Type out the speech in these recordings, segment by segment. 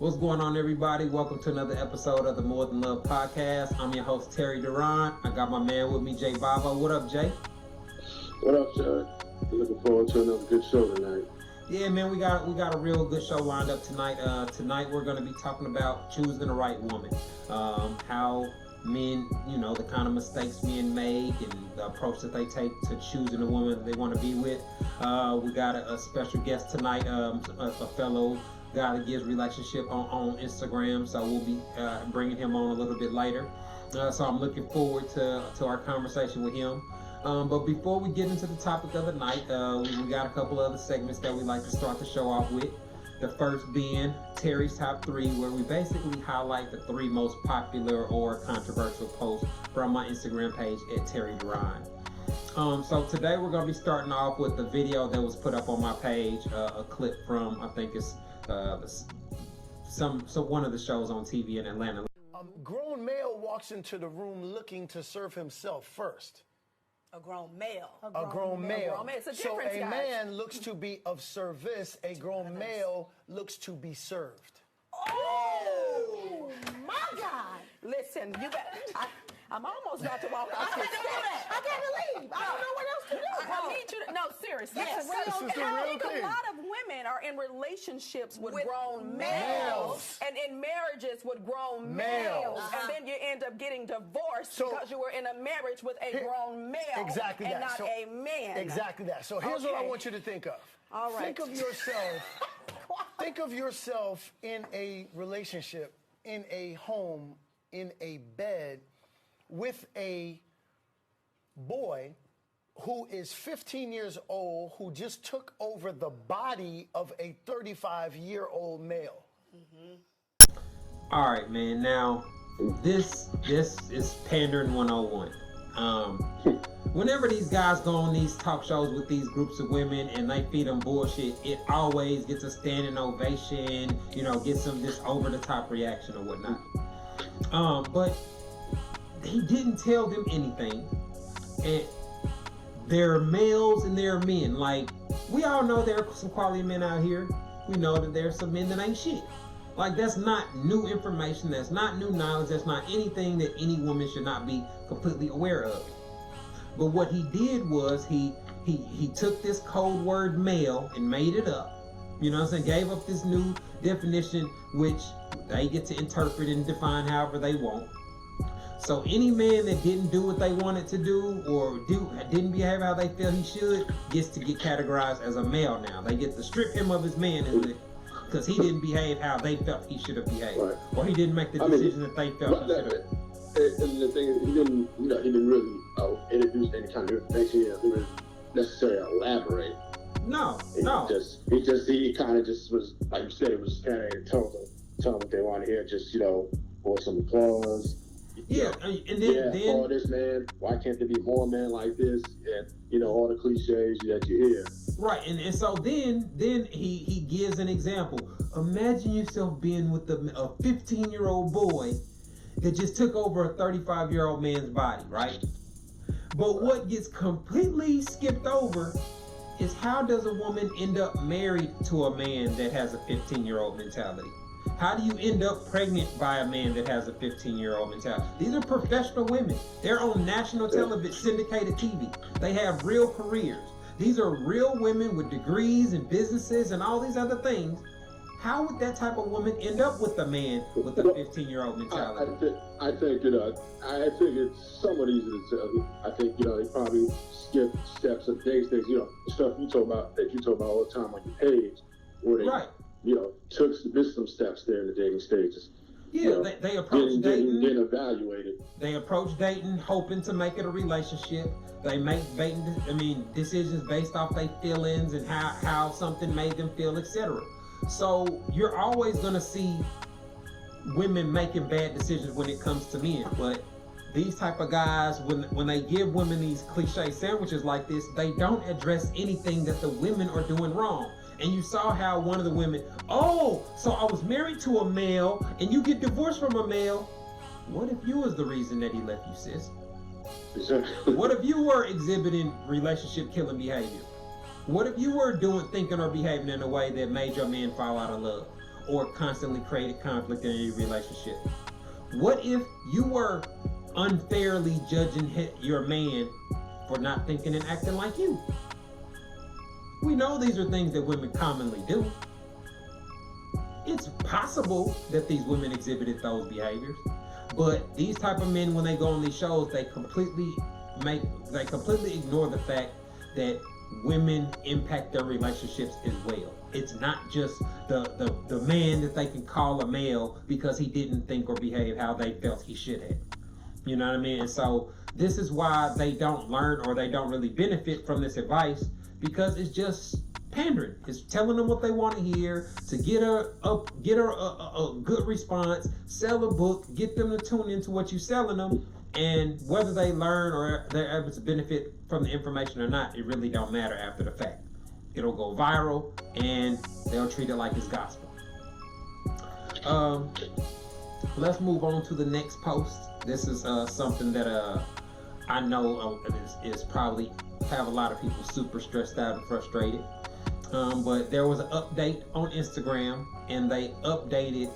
What's going on, everybody? Welcome to another episode of the More Than Love podcast. I'm your host, Terry Durant. I got my man with me, Jay Baba. What up, Jay? What up, Jared? Looking forward to another good show tonight. Yeah, man, we got a real good show lined up tonight. Tonight we're going to be talking about choosing the right woman. How men, the kind of mistakes men make and the approach that they take to choosing the woman that they want to be with. We got a special guest tonight, a fellow guy that gives relationship on Instagram, so we'll be bringing him on a little bit later. So I'm looking forward to our conversation with him. But before we get into the topic of the night, we got a couple other segments that we like to start the show off with. The first being Terry's Top 3, where we basically highlight the 3 most popular or controversial posts from my Instagram page at Terry Durant. So today we're going to be starting off with the video that was put up on my page, a clip from, I think it's one of the shows on TV in Atlanta. A grown male walks into the room looking to serve himself first. A grown male. A grown male. It's a so difference, a guys. man looks to be of service. A grown male looks to be served. Oh, my God. Listen, you better. I'm almost about to walk off this stage. I can't believe. I don't know what else to do. I need you to, no, seriously. Yes. This is the I real think thing. a lot of women are in relationships with grown males. and in marriages with grown Males. males. And then you end up getting divorced because you were in a marriage with a grown male Exactly and that. not So- a man. Exactly that. So here's what I Okay. want you to think of. All right. Think of yourself. Think of yourself in a relationship, in a home, in a bed, with a boy who is 15 years old, who just took over the body of a 35-year-old male. All right, man. Now, this is pandering 101. Whenever these guys go on these talk shows with these groups of women and they feed them bullshit, it always gets a standing ovation, gets some this over-the-top reaction or whatnot. But he didn't tell them anything. And there are males and there are men. Like, we all know there are some quality men out here. We know that there's some men that ain't shit. Like, that's not new information. That's not new knowledge. That's not anything that any woman should not be completely aware of. But what he did was he took this code word male and made it up. You know what I'm saying? Gave up this new definition, which they get to interpret and define however they want. So any man that didn't do what they wanted to do or didn't behave how they feel he should gets to get categorized as a male now. They get to strip him of his manhood because he didn't behave how they felt he should have behaved. Right. Or he didn't make the decision that they felt he should have. And the thing is, he didn't really introduce any kind of information. He didn't necessarily elaborate. No. He kind of just was, like you said, it was kind of tell them what they want to hear, just, for some applause. Yeah, and then oh, this man, why can't there be more men like this? And, all the cliches that you hear. Right, and so then he gives an example. Imagine yourself being with a 15-year-old boy that just took over a 35-year-old man's body, right? But what gets completely skipped over is how does a woman end up married to a man that has a 15-year-old mentality? How do you end up pregnant by a man that has a 15-year-old mentality? These are professional women. They're on national television, syndicated TV. They have real careers. These are real women with degrees and businesses and all these other things. How would that type of woman end up with a man with a 15-year-old mentality? I think it's somewhat easy to tell. I think, they probably skip steps and things, the stuff you talk about all the time on your page, where they, Right. missed some steps there in the dating stages. Yeah, they approach dating. Didn't evaluate it. They approach dating hoping to make it a relationship. They make decisions based off their feelings and how something made them feel, etc. So you're always gonna see women making bad decisions when it comes to men. But these type of guys, when they give women these cliche sandwiches like this, they don't address anything that the women are doing wrong. And you saw how one of the women, so I was married to a male and you get divorced from a male. What if you was the reason that he left you, sis? What if you were exhibiting relationship killing behavior? What if you were thinking or behaving in a way that made your man fall out of love? or constantly created conflict in any relationship. What if you were unfairly judging your man for not thinking and acting like you? We know these are things that women commonly do. It's possible that these women exhibited those behaviors, but these type of men, when they go on these shows, they completely ignore the fact that women impact their relationships as well. It's not just the man that they can call a male because he didn't think or behave how they felt he should have. You know what I mean? And so this is why they don't learn, or they don't really benefit from this advice, because it's just pandering. It's telling them what they want to hear to get a good response, sell a book, get them to tune into what you're selling them, and whether they learn or they're able to benefit from the information or not, it really don't matter after the fact. It'll go viral and they'll treat it like it's gospel. Let's move on to the next post. This is something that I know is probably have a lot of people super stressed out and frustrated. But there was an update on Instagram, and they updated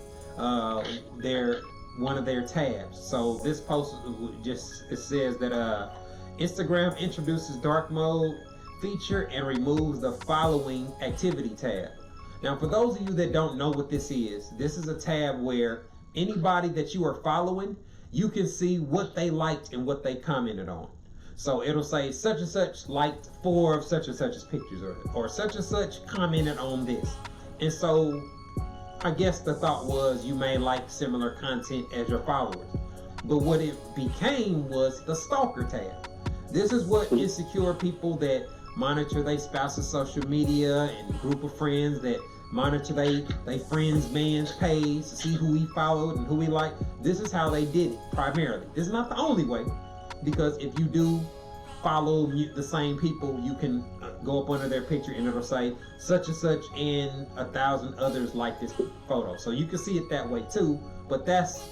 one of their tabs. So this post it says that Instagram introduces dark mode feature and removes the following activity tab. Now, for those of you that don't know what this is a tab where anybody that you are following, you can see what they liked and what they commented on. So it'll say such and such liked 4 of such and such's pictures, or such and such commented on this. And so I guess the thought was you may like similar content as your followers. But what it became was the stalker tab. This is what insecure people that monitor their spouse's social media and group of friends that monitor they friends' man's page to see who he followed and who he liked. This is how they did it primarily. This is not the only way, because if you do follow the same people, you can go up under their picture and it'll say such and such and 1,000 others like this photo. So you can see it that way too, but that's,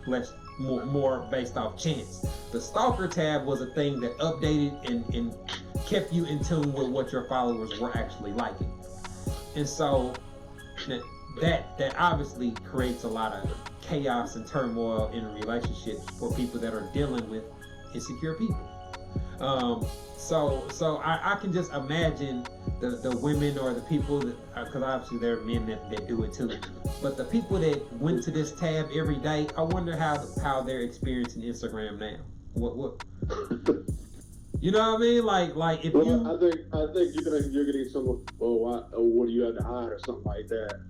less more based off chance. The stalker tab was a thing that updated and kept you in tune with what your followers were actually liking. And so that obviously creates a lot of chaos and turmoil in relationships for people that are dealing with insecure people. So I can just imagine the women or the people that, because obviously there are men that do it too, but the people that went to this tab every day, I wonder how they're experiencing Instagram now. What you know what I mean? Like if you, I think you're getting some. What do you have to hide or something like that?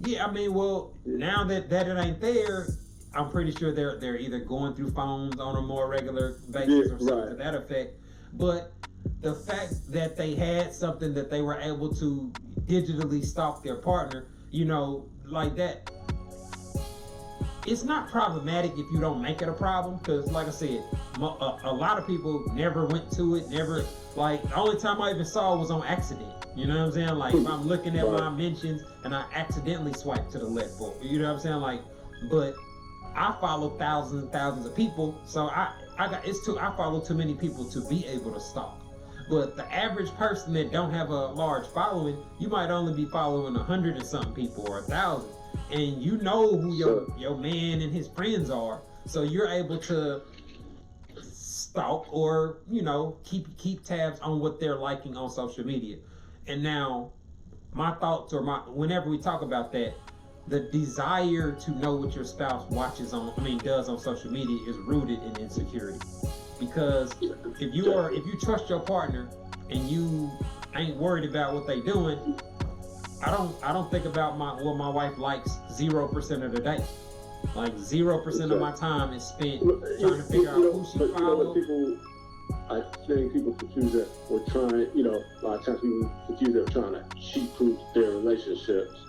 Yeah, I mean, well, now that it ain't there, I'm pretty sure they're either going through phones on a more regular basis or something to that effect. But the fact that they had something that they were able to digitally stalk their partner, like that, it's not problematic if you don't make it a problem. Because, like I said, a lot of people never went to it. Never, like, the only time I even saw it was on accident. You know what I'm saying? Like, if I'm looking at my mentions and I accidentally swipe to the left, or, you know what I'm saying? Like, but I follow thousands and thousands of people, so I follow too many people to be able to stalk. But the average person that don't have a large following, you might only be following 100 and something people or 1,000, and you know who your man and his friends are, so you're able to stalk or keep tabs on what they're liking on social media. And now, my thoughts whenever we talk about that, the desire to know what your spouse does on social media is rooted in insecurity. Because if you trust your partner and you ain't worried about what they doing, I don't think about what my wife likes 0% of the day. Like 0% of my time is spent trying to figure out who she follows. I think people confuse that with trying, a lot of times people confuse that with trying to cheat-proof their relationships.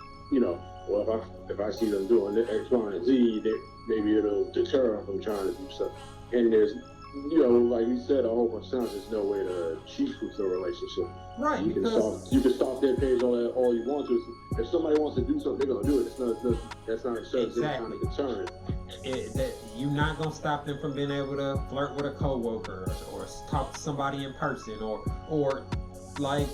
Well, if I see them doing X, Y, and Z, maybe it'll deter them from trying to do stuff. And there's, like you said a whole bunch of times, there's no way to cheat-proof the relationship. Right. You can stalk their page all you want to. If somebody wants to do something, they're gonna do it. That's not exactly kind of deterrent. You're not gonna stop them from being able to flirt with a coworker or talk to somebody in person or like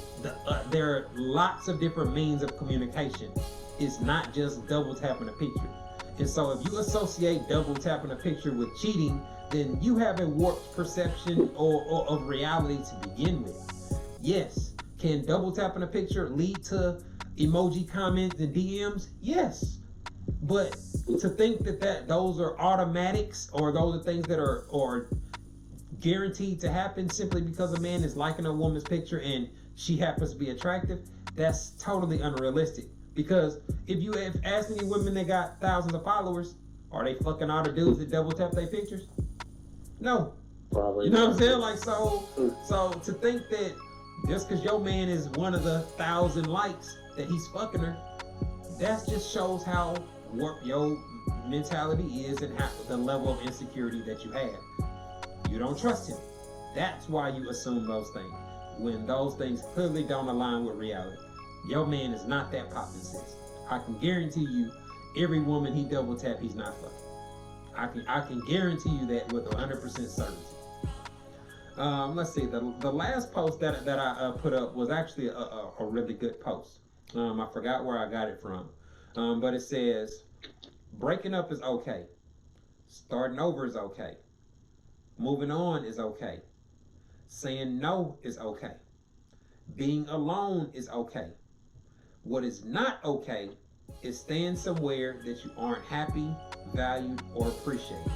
there are lots of different means of communication. It's not just double tapping a picture. And so if you associate double tapping a picture with cheating, then you have a warped perception or of reality to begin with. Yes, can double tapping a picture lead to emoji comments and DMs? Yes. But to think that those are automatics, or those are things that are guaranteed to happen simply because a man is liking a woman's picture and she happens to be attractive, that's totally unrealistic. Because if you have asked any women that got thousands of followers, are they fucking all the dudes that double tap their pictures? No. Probably. You know what I'm saying? Like, so to think that just because your man is one of the 1,000 likes that he's fucking her, that just shows how warped your mentality is and how the level of insecurity that you have. You don't trust him. That's why you assume those things, when those things clearly don't align with reality. Your man is not that poppin' sis. I can guarantee you, every woman he double tap, he's not fucking. I can guarantee you that with 100% certainty. Let's see. The last post that I put up was actually a really good post. I forgot where I got it from, but it says, breaking up is okay. Starting over is okay. Moving on is okay. Saying no is okay. Being alone is okay. What is not okay is staying somewhere that you aren't happy, valued, or appreciated.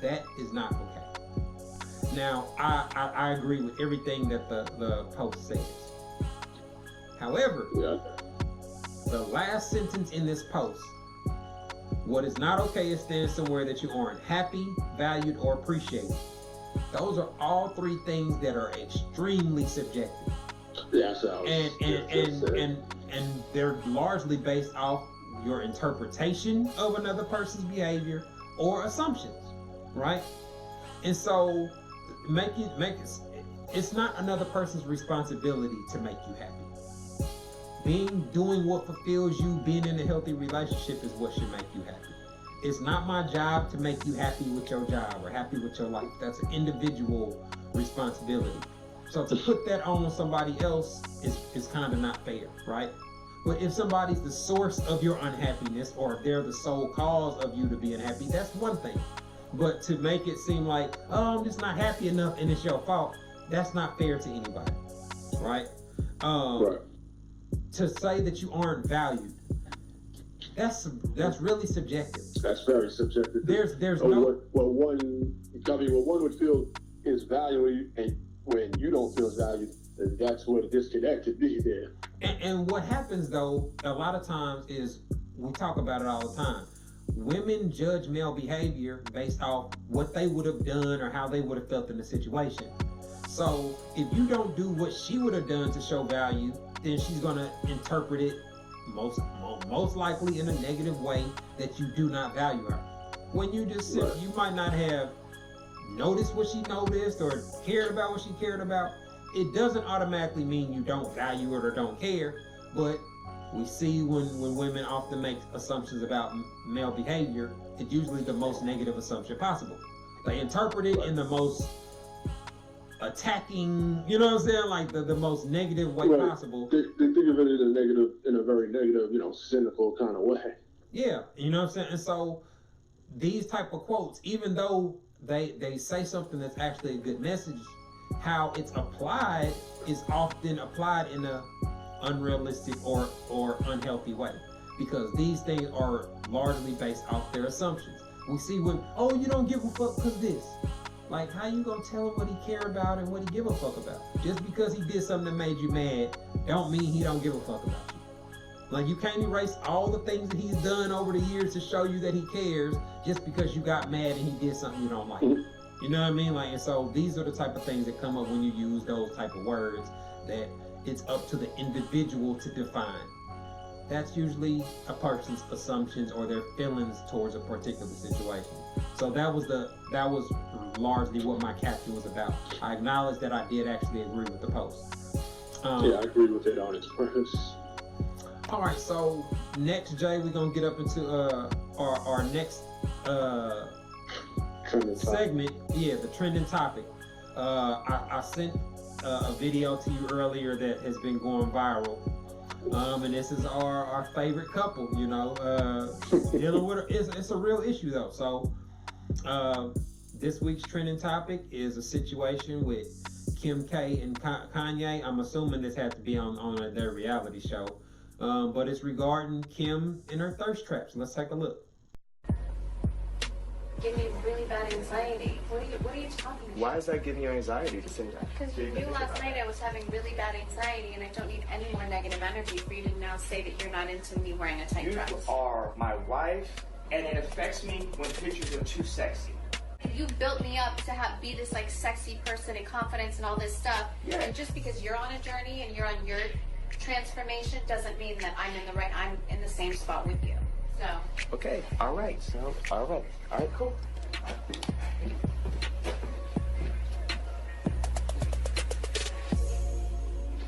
That is not okay. Now, I agree with everything that the post says. However, the last sentence in this post, what is not okay is staying somewhere that you aren't happy, valued, or appreciated. Those are all three things that are extremely subjective. That's And they're largely based off your interpretation of another person's behavior or assumptions, right? And so it's not another person's responsibility to make you happy. Doing what fulfills you, being in a healthy relationship is what should make you happy. It's not my job to make you happy with your job or happy with your life. That's an individual responsibility. So to put that on somebody else is kind of not fair, right? But if somebody's the source of your unhappiness, or if they're the sole cause of you to be unhappy, that's one thing. But to make it seem like, oh, I'm just not happy enough and it's your fault, that's not fair to anybody, right? Right. To say that you aren't valued, that's really subjective. That's very subjective. There's no. What one would feel is valued, and when you don't feel valued, that's where the disconnect could be there. And what happens though, a lot of times, is we talk about it all the time. Women judge male behavior based off what they would have done or how they would have felt in the situation. So if you don't do what she would have done to show value, then she's gonna interpret it most likely in a negative way, that you do not value her. When you just sit, you might not have noticed what she noticed or cared about what she cared about. It doesn't automatically mean you don't value it or don't care, but we see when women often make assumptions about male behavior, it's usually the most negative assumption possible. They interpret it in the most attacking, you know what I'm saying, like the most negative way possible. They think of it in a very negative, cynical kind of way. Yeah, you know what I'm saying? And so these type of quotes, even though they say something that's actually a good message, how it's applied is often applied in a unrealistic or unhealthy way, because these things are largely based off their assumptions. We see when, oh, you don't give a fuck because this. Like, how you gonna tell him what he care about and what he give a fuck about? Just because he did something that made you mad, don't mean he don't give a fuck about you. Like, you can't erase all the things that he's done over the years to show you that he cares just because you got mad and he did something you don't like. You know what I mean? Like, and so these are the type of things that come up when you use those type of words that it's up to the individual to define. That's usually a person's assumptions or their feelings towards a particular situation. So that was largely what my caption was about. I acknowledge that I did actually agree with the post. Yeah, I agree with it on its premise. All right, so next, Jay, we're gonna get up into our next segment. Yeah, the trending topic. I sent a video to you earlier that has been going viral. And this is our favorite couple, you know, dealing with it's a real issue though. So this week's trending topic is a situation with Kim K and Kanye. I'm assuming this had to be on their reality show, but it's regarding Kim and her thirst traps. Let's take a look. Give me really bad anxiety. What are you talking about? Why is that giving you anxiety to say that? Because you knew last night I was having really bad anxiety, and I don't need any more negative energy for you to now say that you're not into me wearing a tight You dress. are my wife, and it affects me when pictures are too sexy. You built me up to be this like sexy person and confidence and all this stuff. Yeah. And just because you're on a journey and you're on your transformation doesn't mean that I'm in the same spot with you. So. Okay, all right, cool.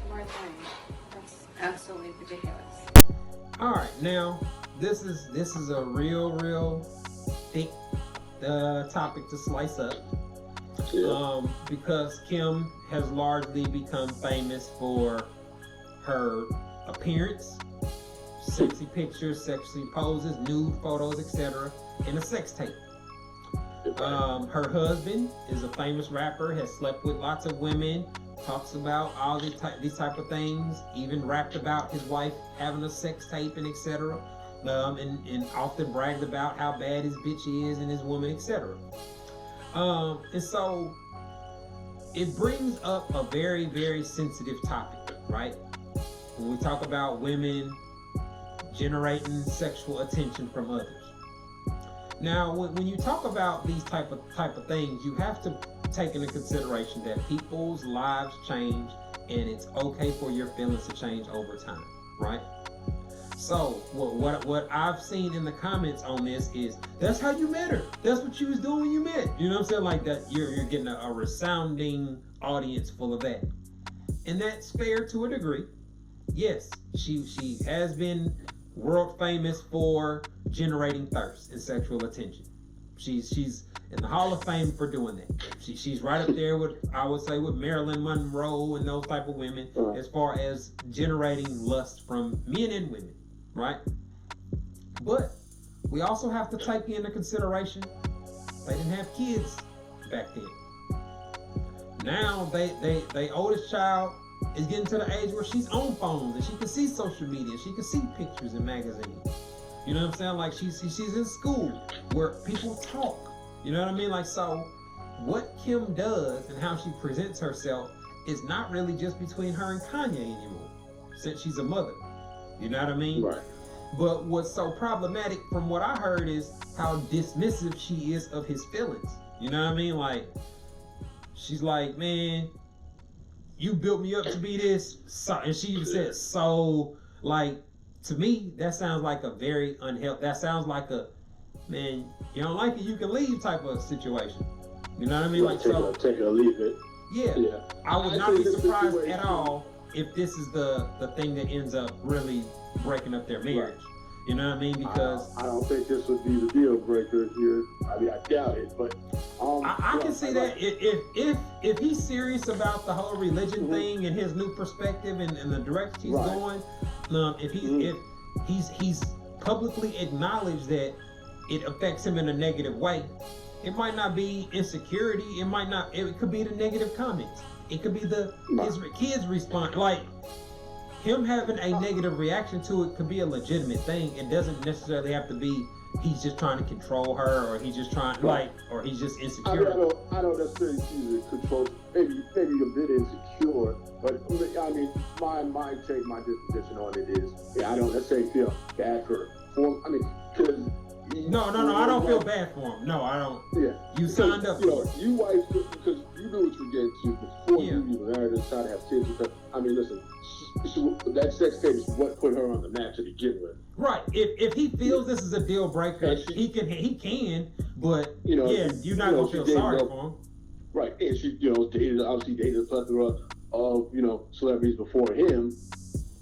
More thing. That's absolutely ridiculous. All right, now this is a real thick topic to slice up. Yeah. Because Kim has largely become famous for her appearance, sexy pictures, sexy poses, nude photos, etc., and a sex tape. Her husband is a famous rapper, has slept with lots of women, talks about all these type of things, even rapped about his wife having a sex tape and etc. And often bragged about how bad his bitch is and his woman, etc. And so it brings up a very sensitive topic, right? When we talk about women generating sexual attention from others. Now, when you talk about these type of things, you have to take into consideration that people's lives change, and it's okay for your feelings to change over time, right? So what I've seen in the comments on this is, that's how you met her. That's what you was doing when you met. You know what I'm saying? Like that, you're getting a resounding audience full of that, and that's fair to a degree. Yes, she has been world famous for generating thirst and sexual attention. She's in the Hall of Fame for doing that. She's right up there with, I would say, with Marilyn Monroe and those type of women as far as generating lust from men and women, right? But we also have to take into consideration they didn't have kids back then. Now they oldest child is getting to the age where she's on phones and she can see social media, she can see pictures in magazines. You know what I'm saying? Like she's in school where people talk. You know what I mean? Like, so what Kim does and how she presents herself is not really just between her and Kanye anymore, since she's a mother. You know what I mean? Right. But what's so problematic from what I heard is how dismissive she is of his feelings. You know what I mean? Like, she's like, man, you built me up to be this. So, and she even said, so, like, to me, that sounds like a very unhealthy, that sounds like a, man, you don't like it, you can leave type of situation. You know what I mean? Like, so, take it or leave it. Yeah. I would not be think this surprised situation- at all if this is the thing that ends up really breaking up their marriage. You know what I mean? Because I don't think this would be the deal breaker here. I mean, I doubt it, but I can see that if he's serious about the whole religion thing and his new perspective and the direction he's going, if he's publicly acknowledged that it affects him in a negative way, it might not be insecurity. It could be the negative comments. It could be his kids' response. Like, him having a negative reaction to it could be a legitimate thing. It doesn't necessarily have to be he's just trying to control her, or he's just trying or he's just insecure. I don't necessarily see the control. Maybe a bit insecure, but I mean, my disposition on it is, I don't necessarily feel bad for I mean, because No, I don't feel bad for him. No, I don't. Yeah, you signed up for it. You wife, because you knew what you were getting to before you even married and tried to have kids. Because I mean, listen, that sex tape is what put her on the map to begin with. Right. If he feels this is a deal breaker, he can. But you're not gonna feel sorry for him. Right, and she dated a plethora of celebrities before him.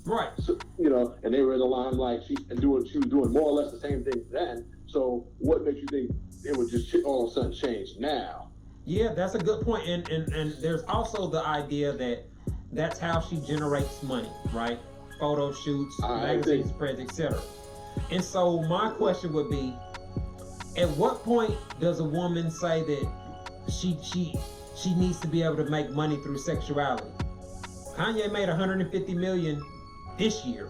Right. So, and they were in the limelight. She was doing more or less the same thing then. So what makes you think it would just all of a sudden change now? Yeah, that's a good point. And there's also the idea that that's how she generates money, right? Photo shoots, magazines, press, etc. And so my question would be, at what point does a woman say that she needs to be able to make money through sexuality? Kanye made 150 million this year.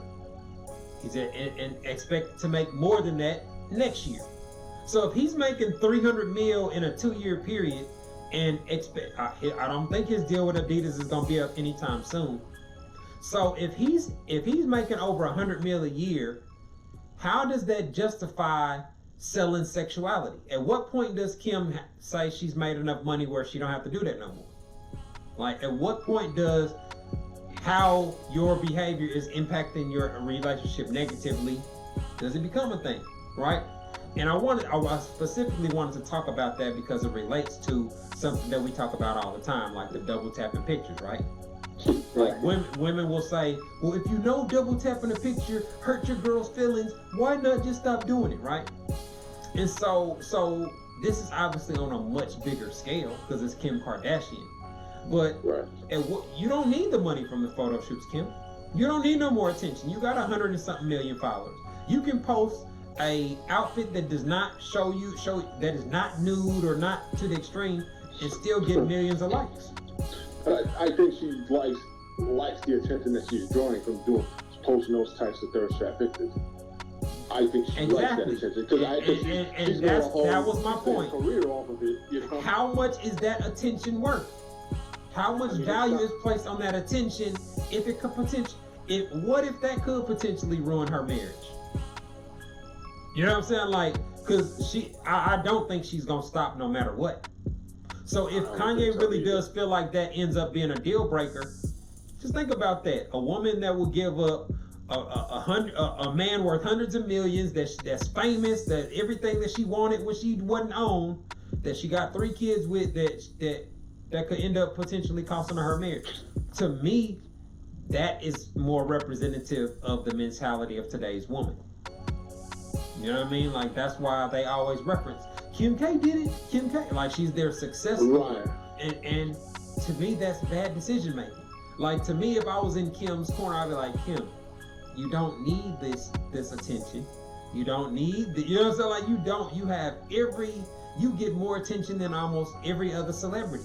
He's and expected to make more than that next year. So if he's making 300 mil in a 2-year period, and I don't think his deal with Adidas is gonna be up anytime soon. So if he's making over 100 mil a year, how does that justify selling sexuality? At what point does Kim say she's made enough money where she don't have to do that no more? Like, at what point does how your behavior is impacting your relationship negatively, does it become a thing, right? And I specifically wanted to talk about that because it relates to something that we talk about all the time, like the double tapping pictures, right? Like women will say, well, if you know double tapping a picture hurt your girl's feelings, why not just stop doing it, right? And so this is obviously on a much bigger scale because it's Kim Kardashian. But you don't need the money from the photo shoots, Kim. You don't need no more attention. You got 100 and something million followers. You can post a outfit that does not show that is not nude or not to the extreme and still get millions of likes. I think she likes the attention that she's drawing from posting those types of thirst trap pictures. I think she likes that attention because that was my point. Career off of it, you know? How much is that attention worth? How much value is placed on that attention if it could what if that could potentially ruin her marriage? You know what I'm saying? Like, because I don't think she's gonna stop no matter what. So if Kanye really does feel like that ends up being a deal breaker, just think about that. A woman that will give up a man worth hundreds of millions, that's famous, that everything that she wanted when she wasn't on, that she got 3 kids with, that could end up potentially costing her marriage. To me, that is more representative of the mentality of today's woman. You know what I mean? Like, that's why they always reference Kim K did it. Kim K, like, she's their success story. And to me, that's bad decision making. Like, to me, if I was in Kim's corner, I'd be like, Kim, you don't need this attention. You don't need you know what I'm saying? Like, you get more attention than almost every other celebrity.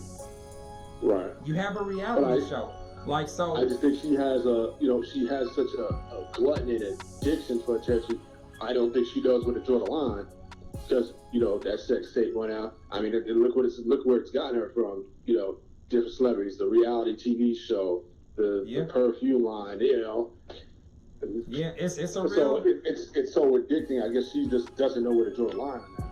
Right. You have a reality show. Like, so I just think she has she has such a gluttony and addiction for attention. I don't think she knows where to draw the line. Because, that sex tape went out. I mean, look where it's gotten her from, different celebrities, the reality TV show, the perfume line, Yeah, it's a real. So it's so addicting. I guess she just doesn't know where to draw the line on that.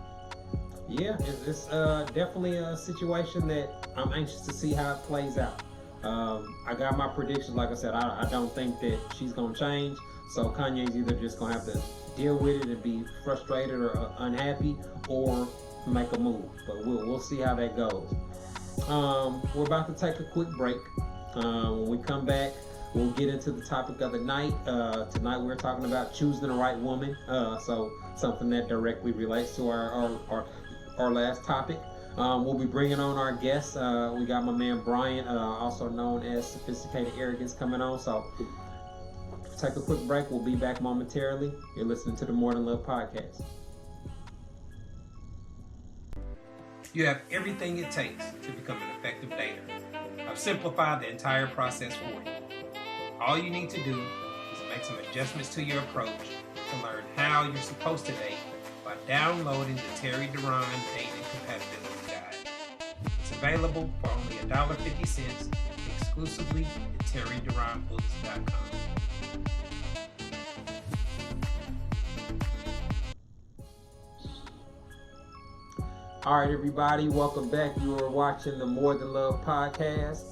Yeah, it's definitely a situation that I'm anxious to see how it plays out. I got my predictions. Like I said, I don't think that she's gonna change. So Kanye's either just gonna have to deal with it and be frustrated or unhappy, or make a move. But we'll see how that goes. We're about to take a quick break. When we come back, we'll get into the topic of the night. Tonight we're talking about choosing the right woman. So something that directly relates to our last topic. We'll be bringing on our guests. We got my man Brian, also known as Sophisticated Arrogance, coming on. So take a quick break. We'll be back momentarily. You're listening to the More Than Love podcast. You have everything it takes to become an effective dater. I've simplified the entire process for you. All you need to do is make some adjustments to your approach to learn how you're supposed to date by downloading the Terry Duran Dating Compatibility Guide. It's available for only $1.50 exclusively at TerryDuranBooks.com. All right, everybody, welcome back. You are watching the More Than Love podcast.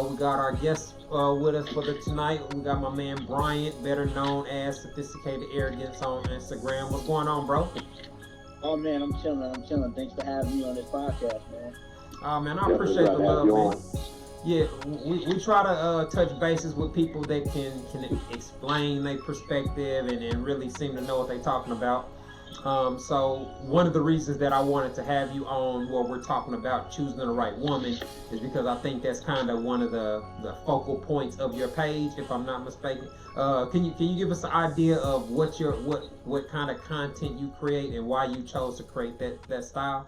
We got our guests with us for tonight. We got my man Bryant, better known as Sophisticated Arrogance on Instagram. What's going on, bro? Oh man, I'm chilling. Thanks for having me on this podcast, man. Oh man, I appreciate the love, man. Yeah, we try to touch bases with people that can explain their perspective and really seem to know what they're talking about. So one of the reasons that I wanted to have you on where we're talking about choosing the right woman is because I think that's kind of one of the focal points of your page, if I'm not mistaken. Can you give us an idea of what kind of content you create and why you chose to create that style?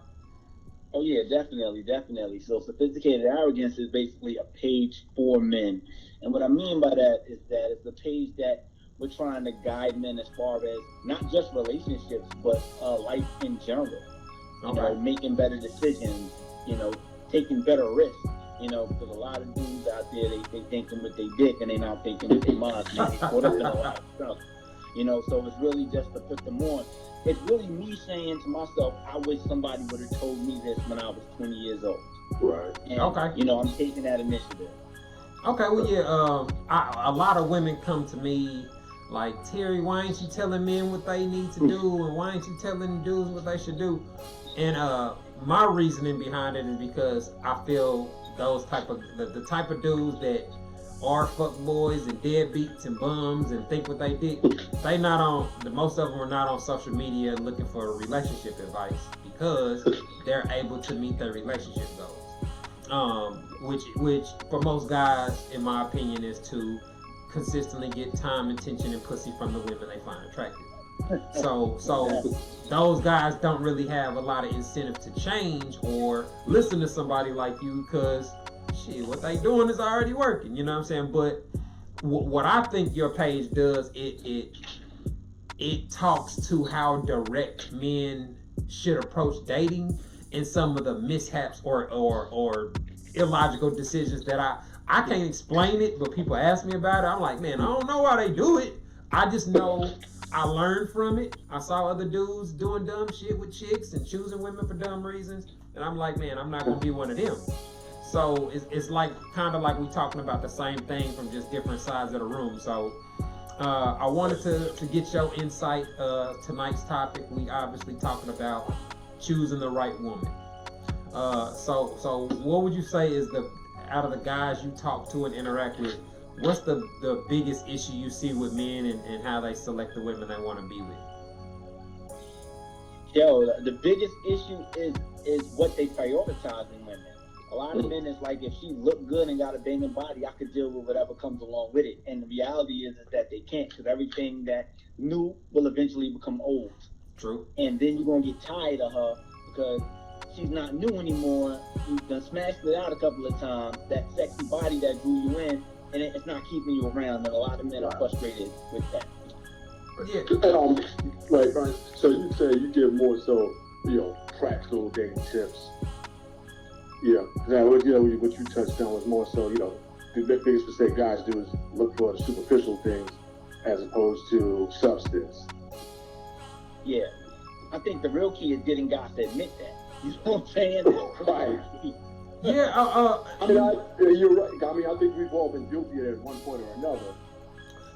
Oh yeah, definitely. So Sophisticated Arrogance is basically a page for men. And what I mean by that is that it's a page that we're trying to guide men as far as not just relationships, but life in general. You know, making better decisions, you know, taking better risks. You know, because a lot of dudes out there, they thinking with their dick and they not thinking with their minds. Man, they caught up in a lot of stuff. You know, so it's really just to put them on. It's really me saying to myself, I wish somebody would have told me this when I was 20 years old. Right. And, you know, I'm taking that initiative. Okay, well, yeah, a lot of women come to me like, Terry, why ain't you telling men what they need to do, and why ain't you telling dudes what they should do? And my reasoning behind it is because I feel those type of the type of dudes that are fuck boys and deadbeats and bums and think what they did, they not on, most of them are not on social media looking for relationship advice because they're able to meet their relationship goals. Which for most guys, in my opinion, is to consistently get time, attention, and pussy from the women they find attractive. So those guys don't really have a lot of incentive to change or listen to somebody like you because shit, what they doing is already working, you know what I'm saying? But what I think your page does, it talks to how direct men should approach dating and some of the mishaps or illogical decisions that I can't explain it, but people ask me about it. I'm like, man, I don't know why they do it. I just know I learned from it. I saw other dudes doing dumb shit with chicks and choosing women for dumb reasons. And I'm like, man, I'm not gonna be one of them. So it's like kind of like we talking about the same thing from just different sides of the room. So I wanted to get your insight. Tonight's topic, we obviously talking about choosing the right woman. So what would you say is out of the guys you talk to and interact with, what's the biggest issue you see with men and how they select the women they want to be with? Yo, the biggest issue is what they prioritize in women. A lot of men is like, if she look good and got a banging body, I could deal with whatever comes along with it. And the reality is that they can't, because everything that new will eventually become old. True. And then you're going to get tired of her because she's not new anymore. You done smashed it out a couple of times. That sexy body that drew you in, and it's not keeping you around. And a lot of men are frustrated with that. Yeah. Right. So you say you give more so, practical dating tips. Yeah. Now, what you touched on was more so, the biggest mistake guys do is look for superficial things as opposed to substance. Yeah. I think the real key is getting guys to admit that. You know what I'm saying? Right. Yeah. You're right. I mean, I think we've all been guilty of it at one point or another.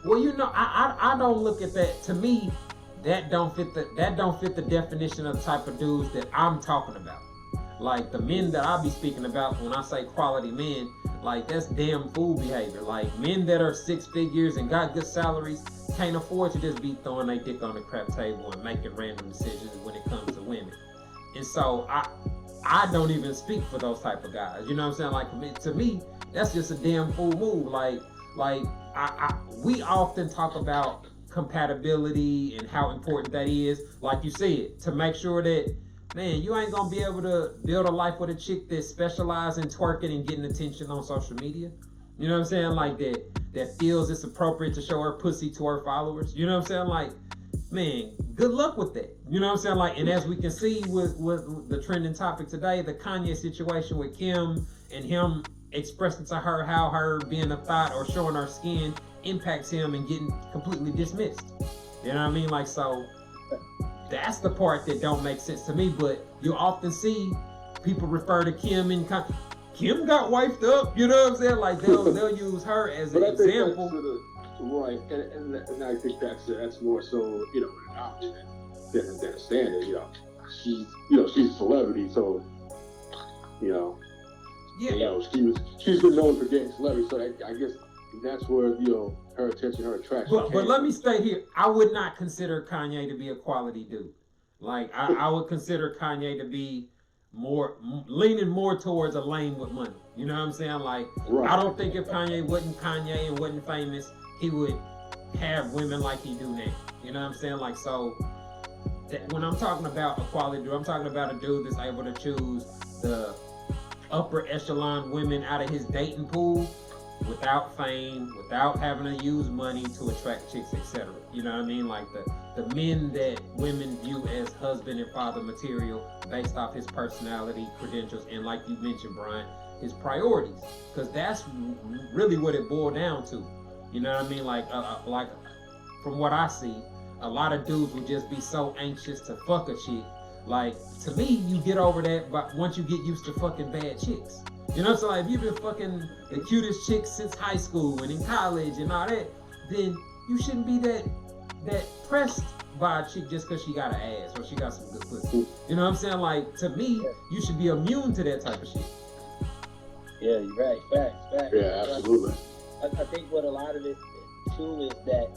Well, I don't look at that. To me, that don't fit the definition of the type of dudes that I'm talking about. Like the men that I be speaking about when I say quality men, like that's damn fool behavior. Like men that are 6 figures and got good salaries can't afford to just be throwing their dick on the crap table and making random decisions when it comes to women. And so I don't even speak for those type of guys. You know what I'm saying? Like to me, that's just a damn fool move. Like we often talk about compatibility and how important that is. Like you said, to make sure that, man, you ain't gonna be able to build a life with a chick that specializes in twerking and getting attention on social media. You know what I'm saying? Like that feels it's appropriate to show her pussy to her followers. You know what I'm saying? Like, man, good luck with that. You know what I'm saying? Like, and as we can see with the trending topic today, the Kanye situation with Kim and him expressing to her how her being a thought or showing her skin impacts him and getting completely dismissed. You know what I mean? Like, so that's the part that don't make sense to me. But you often see people refer to Kim and Kim got wiped up. You know what I'm saying? Like they'll use her as an example. Right, and I think that's more so an option than a standard. She's a celebrity, so she's been known for getting celebrity. So I guess that's where her attention, her attraction. But let me stay here. I would not consider Kanye to be a quality dude. Like I would consider Kanye to be leaning more towards a lane with money. You know what I'm saying? Like Right. I don't think if Kanye wasn't Kanye and wasn't famous, he would have women like he do now. You know what I'm saying? Like so. When I'm talking about a quality dude, I'm talking about a dude that's able to choose the upper echelon women out of his dating pool without fame, without having to use money to attract chicks, etc. You know what I mean? Like the men that women view as husband and father material based off his personality, credentials, and like you mentioned, Brian, his priorities. Because that's really what it boiled down to. You know what I mean? Like from what I see, a lot of dudes would just be so anxious to fuck a chick. Like, to me, you get over that but once you get used to fucking bad chicks. You know what I'm saying? Like, if you've been fucking the cutest chicks since high school and in college and all that, then you shouldn't be that pressed by a chick just because she got an ass or she got some good pussy. You know what I'm saying? Like, to me, you should be immune to that type of shit. Yeah, you're right. Facts. Yeah, absolutely. I think what a lot of it too is that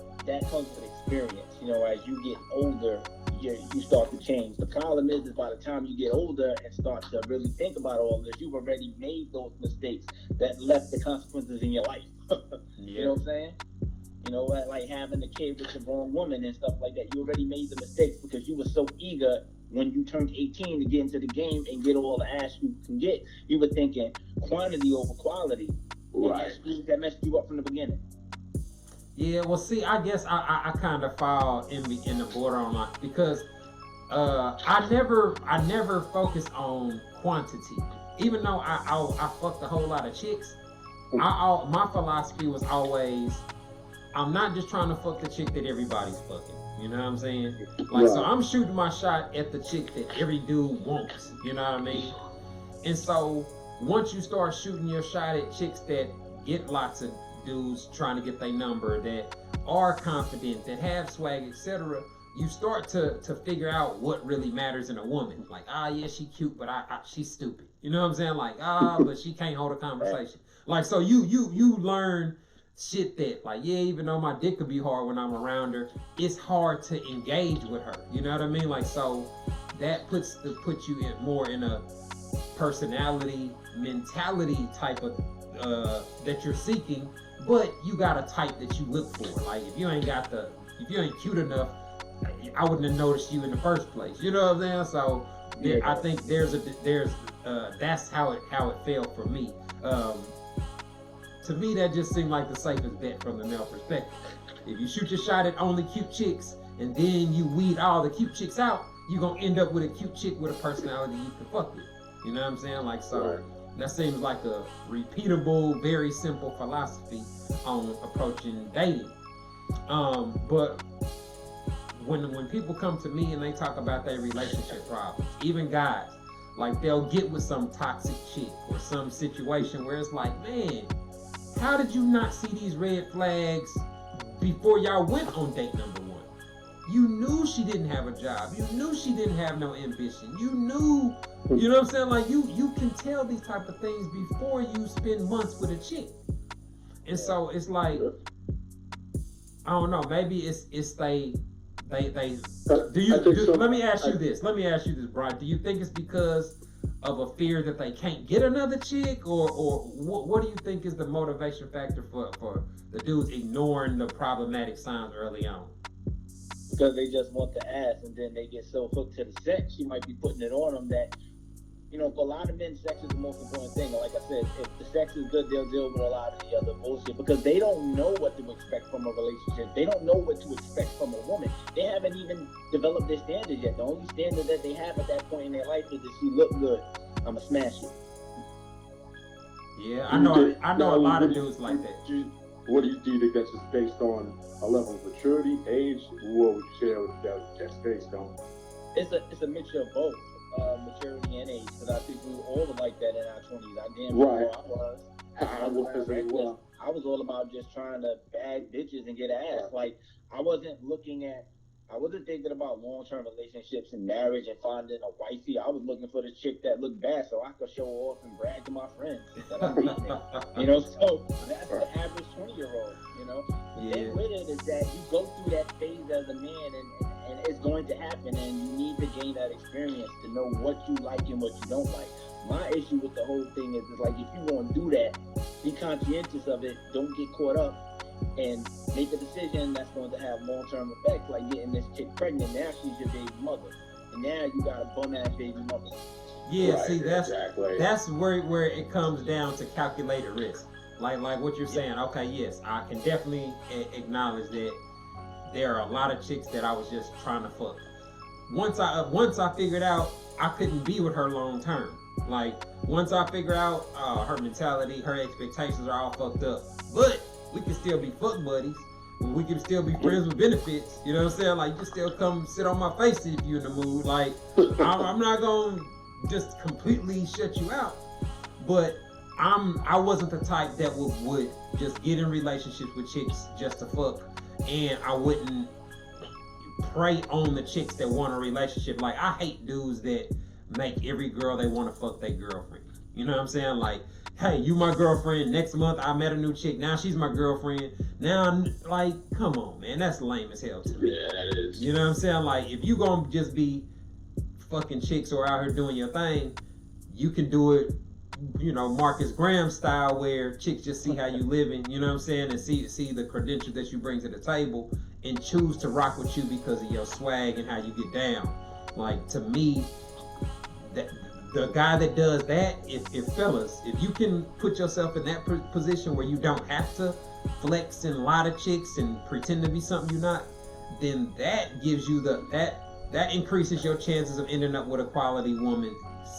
comes with experience. You know, as you get older, you start to change. The problem is by the time you get older and start to really think about all this, you've already made those mistakes that left the consequences in your life. You know what I'm saying? You know, like having a kid with the wrong woman and stuff like that. You already made the mistakes because you were so eager when you turned 18 to get into the game and get all the ass you can get. You were thinking quantity over quality. Right. That messed you up from the beginning. Yeah, well, see, I guess I kind of fall in the border on line because I never focus on quantity. Even though I fucked a whole lot of chicks, my philosophy was always, I'm not just trying to fuck the chick that everybody's fucking. You know what I'm saying? Like, so I'm shooting my shot at the chick that every dude wants. You know what I mean? And so once you start shooting your shot at chicks that get lots of dudes trying to get their number, that are confident, that have swag, etc., you start to figure out what really matters in a woman. Like, yeah, she cute, but she's stupid. You know what I'm saying? Like, but she can't hold a conversation. Like, so you learn shit that, like, yeah, even though my dick could be hard when I'm around her, it's hard to engage with her. You know what I mean? Like, so that puts you in more in a personality, mentality type of that you're seeking. But you got a type that you look for. Like, if you ain't cute enough, I wouldn't have noticed you in the first place. You know what I'm saying? So I think there's that's how it felt for me. To me, that just seemed like the safest bet from the male perspective. If you shoot your shot at only cute chicks and then you weed all the cute chicks out, you're gonna end up with a cute chick with a personality you can fuck with. You know what I'm saying? Like, so that seems like a repeatable, very simple philosophy on approaching dating. But when people come to me and they talk about their relationship problems, even guys, like, they'll get with some toxic chick or some situation where it's like, man, how did you not see these red flags before y'all went on date number 1? You knew she didn't have a job. You knew she didn't have no ambition. You knew, you know what I'm saying? Like, you can tell these type of things before you spend months with a chick. And so it's like, I don't know, maybe it's let me ask you this, Brian. Do you think it's because of a fear that they can't get another chick, or what do you think is the motivation factor for the dudes ignoring the problematic signs early on? Because they just want the ass, and then they get so hooked to the sex, she might be putting it on them that, you know, for a lot of men, sex is the most important thing. Like I said, if the sex is good, they'll deal with a lot of the other bullshit because they don't know what to expect from a relationship. They don't know what to expect from a woman. They haven't even developed their standards yet. The only standard that they have at that point in their life is that she look good, I'ma smash it. Yeah, I know a lot of dudes like that. What do you think that's just based on a level of maturity, age? What would you say that's based on? It's a mixture of both. Maturity and age, because I think we all were like that in our 20s. I was all about just trying to bag bitches and get ass. Like, I wasn't thinking about long-term relationships and marriage and finding a wifey. I was looking for the chick that looked bad so I could show off and brag to my friends that I'm dating it. You know, so that's the average 20-year-old, you know. The thing with it is that you go through that phase as a man and and it's going to happen, and you need to gain that experience to know what you like and what you don't like. My issue with the whole thing is like, if you want to do that, be conscientious of it. Don't get caught up and make a decision that's going to have long-term effects, like getting this chick pregnant. Now she's your baby mother, and now you got a bum-ass baby mother. Yeah, Right, see, exactly. that's where it comes down to calculated risk. Like what you're saying. Okay, yes, I can definitely acknowledge that there are a lot of chicks that I was just trying to fuck. Once I figured out I couldn't be with her long term. Like once I figure out her mentality, her expectations are all fucked up. But we can still be fuck buddies. We can still be friends with benefits. You know what I'm saying? Like you can still come sit on my face if you're in the mood. Like I'm not gonna just completely shut you out. But I wasn't the type that would just get in relationships with chicks just to fuck, and I wouldn't prey on the chicks that want a relationship. Like I hate dudes that make every girl they want to fuck their girlfriend. You know what I'm saying? Like, hey, you my girlfriend. Next month I met a new chick. Now she's my girlfriend. Now, like, come on, man, that's lame as hell to me. Yeah, that is. You know what I'm saying? Like, if you gonna just be fucking chicks or out here doing your thing, you can do it, you know, Marcus Graham style, where chicks just see how you living, you know what I'm saying, and see the credentials that you bring to the table and choose to rock with you because of your swag and how you get down. Like, to me, that the guy that does that, if fellas, if you can put yourself in that position where you don't have to flex and lie to chicks and pretend to be something you're not, then that gives you that increases your chances of ending up with a quality woman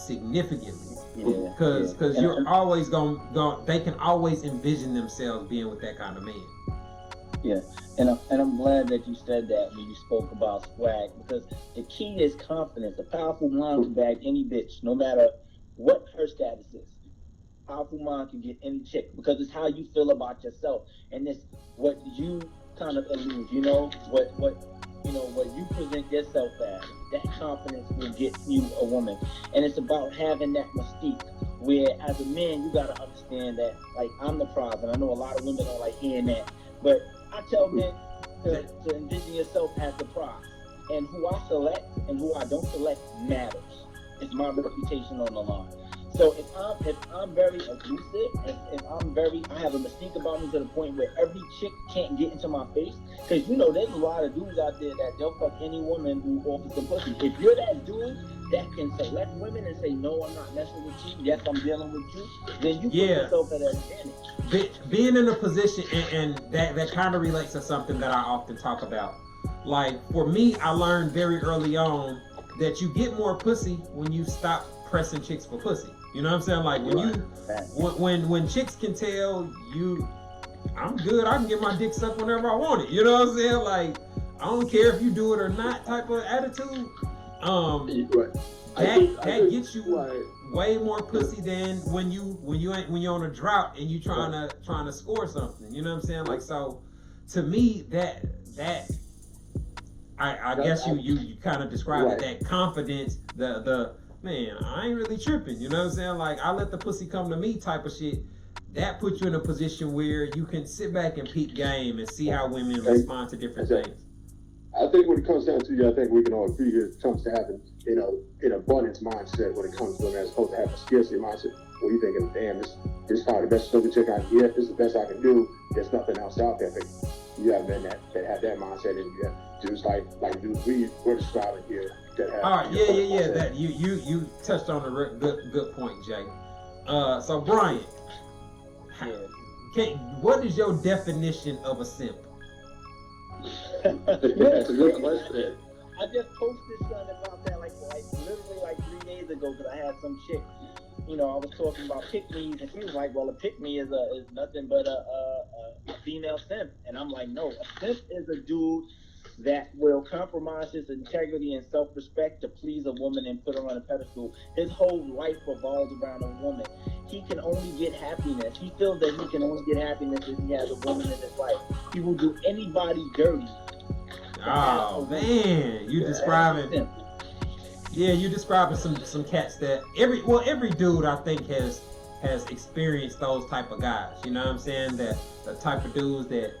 significantly. Because you're always going they can always envision themselves being with that kind of man. Yeah, and I'm glad that you said that when you spoke about swag, because the key is confidence. A powerful mind can bag any bitch, no matter what her status is. Powerful mind can get any chick, because it's how you feel about yourself, and it's what you kind of allude. You know what you present yourself as. That confidence will get you a woman, and it's about having that mystique. Where as a man, you gotta understand that, like, I'm the prize, and I know a lot of women don't like hearing that, but I tell men to envision yourself as the prize, and who I select and who I don't select matters. It's my reputation on the line. So if I'm very elusive, if I have a mystique about me to the point where every chick can't get into my face, because you know there's a lot of dudes out there that they'll fuck any woman who offers some pussy. If you're that dude that can select women and say, no, I'm not messing with you, yes, I'm dealing with you, then you put yourself at an advantage. Being in a position, and that kind of relates to something that I often talk about. Like, for me, I learned very early on that you get more pussy when you stop pressing chicks for pussy. You know what I'm saying? Like, when chicks can tell you, I'm good, I can get my dick sucked whenever I want it. You know what I'm saying? Like, I don't care if you do it or not type of attitude. That gets you way more pussy than when you're on a drought and you trying to score something. You know what I'm saying? Like, so to me, that I guess you kind of described it, that confidence, the man, I ain't really tripping. You know what I'm saying? Like, I let the pussy come to me type of shit. That puts you in a position where you can sit back and peep game and see how women respond to different things. I think when it comes down to I think we can all agree it comes to having, an abundance mindset when it comes to women, as opposed to having a scarcity mindset where you're thinking, damn, this is probably the best looking chick I can get, this is the best I can do, there's nothing else out there. But you have men that have that mindset, and you have dudes like dudes we're describing here that have. All right, yeah. That you touched on a good point, Jay. So Brian, what is your definition of a simp? That's a good question. I just posted something about that like literally 3 days ago, because I had some chick, I was talking about pick-me's, and she was like, well, a pick-me is nothing but a female simp. And I'm like, no, a simp is a dude that will compromise his integrity and self-respect to please a woman and put her on a pedestal. His whole life revolves around a woman. He can only get happiness. He feels that he can only get happiness if he has a woman in his life. He will do anybody dirty. Oh man, you describing some cats that every dude I think has experienced those type of guys. You know what I'm saying? That the type of dudes that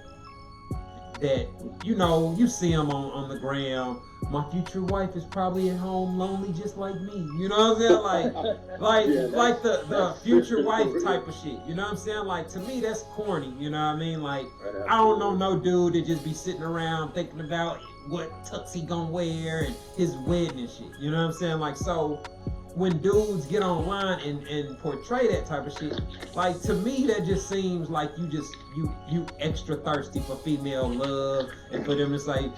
that, you know, you see them on the ground. My future wife is probably at home lonely just like me. You know what I'm saying? Like the future wife type of shit. You know what I'm saying? Like, to me, that's corny. You know what I mean? Like, I don't know no dude that just be sitting around thinking about what tux he gonna wear and his wedding and shit. You know what I'm saying? Like, so when dudes get online and portray that type of shit, like, to me that just seems like you extra thirsty for female love, and for them to say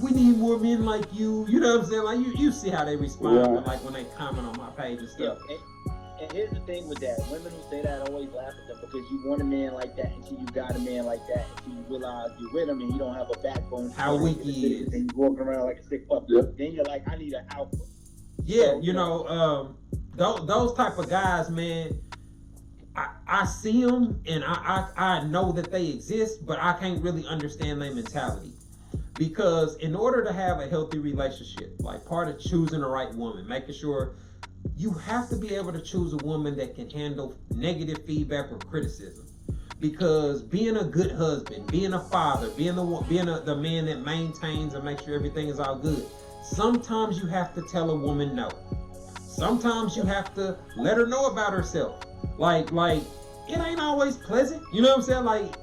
we need more men like you. You know what I'm saying? Like, you see how they respond, Right. like when they comment on my page and stuff. And here's the thing with that. Women who say that always laugh at them because you want a man like that until you got a man like that, until you realize you're with him and you don't have a backbone. How weak he is. And you're walking around like a sick puppy. Yep. Then you're like, I need an alpha. Yeah, you know, those type of guys, man, I see them and I know that they exist, but I can't really understand their mentality. Because in order to have a healthy relationship, like, part of choosing the right woman, making sure you have to be able to choose a woman that can handle negative feedback or criticism. Because being a good husband, being a father, being the man that maintains and makes sure everything is all good, sometimes you have to tell a woman no. Sometimes you have to let her know about herself. Like it ain't always pleasant. You know what I'm saying? Like,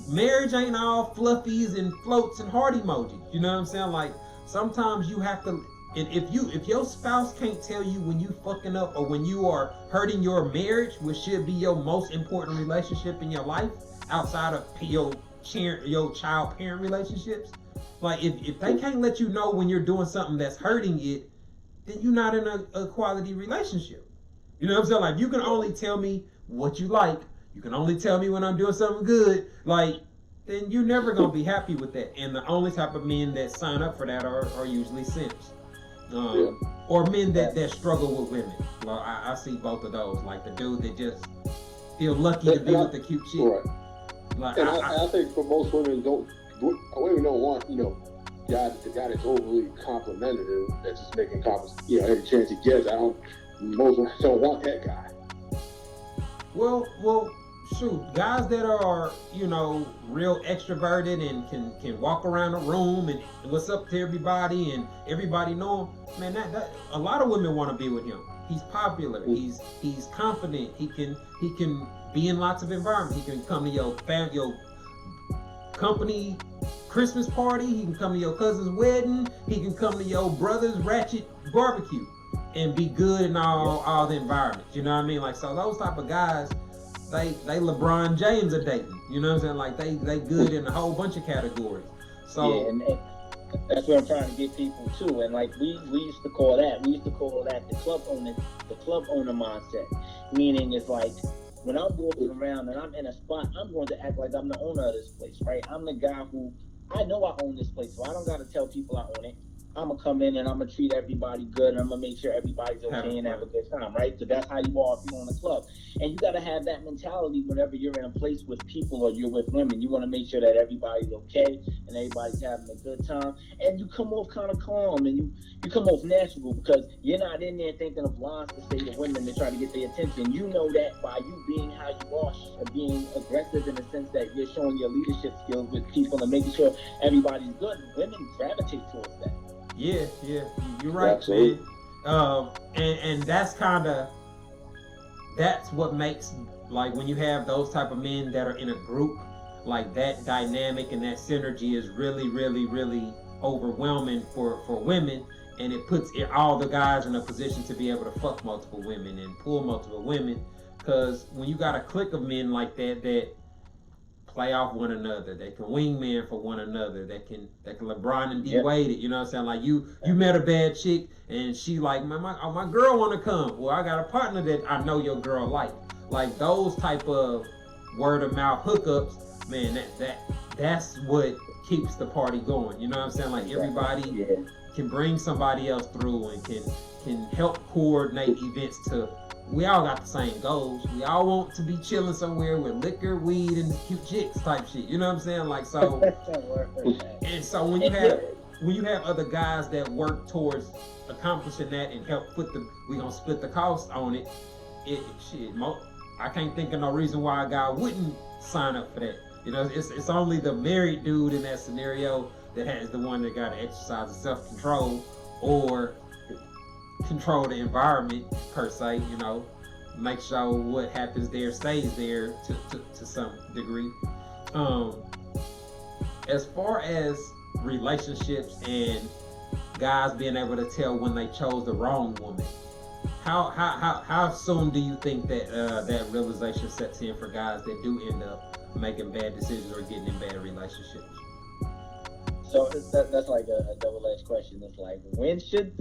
marriage ain't all fluffies and floats and heart emojis. You know what I'm saying? Like, sometimes you have to. And if your spouse can't tell you when you fucking up or when you are hurting your marriage, which should be your most important relationship in your life outside of your child parent relationships, like, if they can't let you know when you're doing something that's hurting it, then you're not in a quality relationship. You know what I'm saying? Like, you can only tell me what you like. You can only tell me when I'm doing something good. Like, then you're never gonna be happy with that. And the only type of men that sign up for that are usually simps. Or men that struggle with women. Well, I see both of those. Like, the dude that just feel lucky to be with the cute chick. Right. Like, And I think for most women, women don't want, the guy that's overly complimentary, that's just making compliments, every chance he gets. Most women don't want that guy. Well, shoot, guys that are, real extroverted and can walk around the room and what's up to everybody and everybody know him, man, that a lot of women want to be with him. He's popular. He's confident. He can be in lots of environments. He can come to your company Christmas party. He can come to your cousin's wedding. He can come to your brother's ratchet barbecue and be good in all the environments. You know what I mean? Like, so those type of guys, they LeBron James are dating. You know what I'm saying? Like, they good in a whole bunch of categories. So yeah, and that's what I'm trying to get people to. And like we used to call that the club owner mindset. Meaning it's like, when I'm walking around and I'm in a spot, I'm going to act like I'm the owner of this place, right? I'm the guy who, I know I own this place, so I don't got to tell people I own it. I'm going to come in and I'm going to treat everybody good, and I'm going to make sure everybody's okay and have a good time, right? So that's how you are if you own a club. And you got to have that mentality whenever you're in a place with people or you're with women. You want to make sure that everybody's okay and everybody's having a good time. And you come off kind of calm and you come off natural, because you're not in there thinking of lines to say to women to try to get their attention. You know that by you being how you are and being aggressive in the sense that you're showing your leadership skills with people and making sure everybody's good, women gravitate towards that. Yeah, you're right, man. And that's what makes, like, when you have those type of men that are in a group, like, that dynamic and that synergy is really, really, really overwhelming for women, and it puts all the guys in a position to be able to fuck multiple women and pull multiple women, because when you got a clique of men like that play off one another, they can wingman for one another, they can LeBron and D Wade it, you know what I'm saying? Like, you met a bad chick and she like, my girl want to come. Well, I got a partner that I know your girl like those type of word of mouth hookups, man. That's what keeps the party going. You know what I'm saying? Like, everybody can bring somebody else through and can help coordinate events to. We all got the same goals. We all want to be chilling somewhere with liquor, weed, and cute chicks type shit. You know what I'm saying? Like, so. And so when you have other guys that work towards accomplishing that and help we gonna split the cost on it. I can't think of no reason why a guy wouldn't sign up for that. You know, it's only the married dude in that scenario that has the one that got to exercise the self-control or control the environment per se. You know, make sure what happens there stays there to some degree. As far as relationships and guys being able to tell when they chose the wrong woman, how soon do you think that that realization sets in for guys that do end up making bad decisions or getting in bad relationships? So that's like a double-edged question. It's like when should